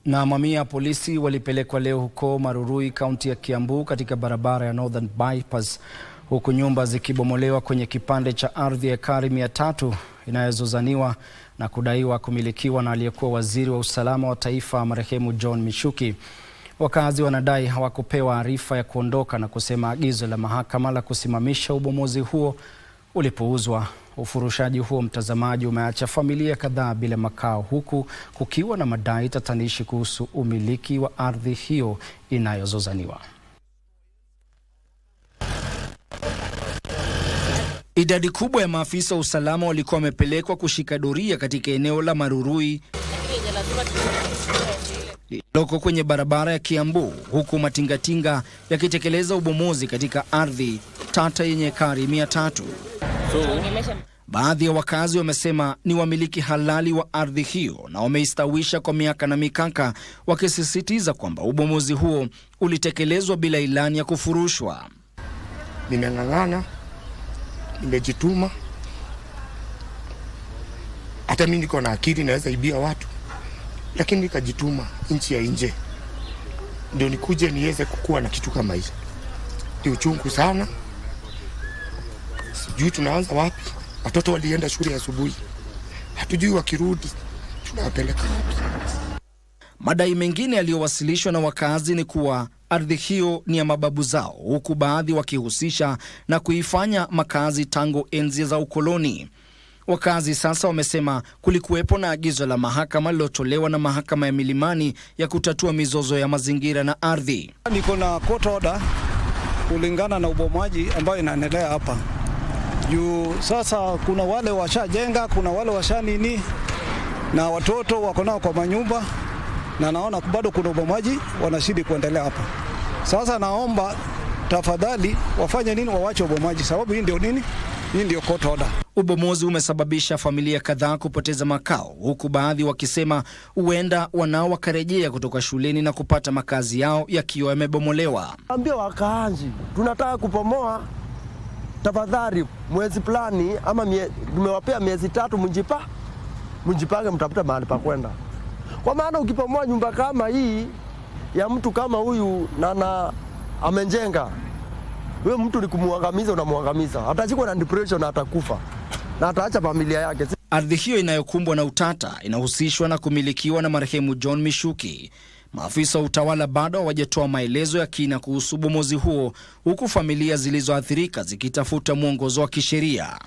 Na mamia ya polisi walipelekwa leo huko Marurui, kaunti ya Kiambu, katika barabara ya Northern Bypass, huku nyumba zikibomolewa kwenye kipande cha ardhi ya ekari 300 inayozozaniwa na kudaiwa kumilikiwa na aliyekuwa waziri wa usalama wa taifa marehemu John Michuki. Wakazi wanadai hawakupewa arifa ya kuondoka na kusema agizo la mahakama la kusimamisha ubomozi huo ulipuuzwa. Ufurushaji huo, mtazamaji, umeacha familia kadhaa bila makao, huku kukiwa na madai tatanishi kuhusu umiliki wa ardhi hiyo inayozozaniwa. Idadi kubwa ya maafisa wa usalama walikuwa wamepelekwa kushika doria katika eneo la Marurui lililoko kwenye barabara ya Kiambu, huku matingatinga yakitekeleza ubomozi katika ardhi tata yenye ekari 300. Baadhi ya wakazi wamesema ni wamiliki halali wa ardhi hiyo na wameistawisha kwa miaka na mikaka, wakisisitiza kwamba ubomozi huo ulitekelezwa bila ilani ya kufurushwa. Nimeng'ang'ana, nimejituma, hata mimi niko na akili naweza ibia watu, lakini nikajituma nchi ya nje ndio nikuje niweze kukua na kitu kama hicho. Ni uchungu sana, sijui tunaanza wapi. Watoto walienda shule asubuhi, hatujui wakirudi tunawapeleka wapi. Madai mengine yaliyowasilishwa na wakazi ni kuwa ardhi hiyo ni ya mababu zao, huku baadhi wakihusisha na kuifanya makazi tangu enzi za ukoloni. Wakazi sasa wamesema kulikuwepo na agizo la mahakama lilotolewa na mahakama ya Milimani ya kutatua mizozo ya mazingira na ardhi. Niko na court order kulingana na ubomoaji ambayo inaendelea hapa. Juu sasa kuna wale washajenga, kuna wale washanini, na watoto wako nao kwa manyumba, na naona bado kuna ubomoaji wanashidi kuendelea hapa. Sasa naomba tafadhali wafanye nini, wawache ubomoaji, sababu hii ndio nini? Hii ndio court order. Ubomozi umesababisha familia kadhaa kupoteza makao, huku baadhi wakisema huenda wanao wakarejea kutoka shuleni na kupata makazi yao yakiwa yamebomolewa. Ambia wakaanji, tunataka kupomoa, tafadhali mwezi plani ama nimewapea miezi 3, mjipange mtafuta mahali pa kwenda. Kwa maana ukipomoa nyumba kama hii ya mtu kama huyu na amenjenga, wewe mtu ni kumuangamiza, unamuangamiza. Atachikwa na depression na atakufa na ataacha familia yake. Ardhi hiyo inayokumbwa na utata inahusishwa na kumilikiwa na marehemu John Michuki. Maafisa wa utawala bado hawajatoa maelezo ya kina kuhusu ubomozi huo, huku familia zilizoathirika zikitafuta mwongozo wa kisheria.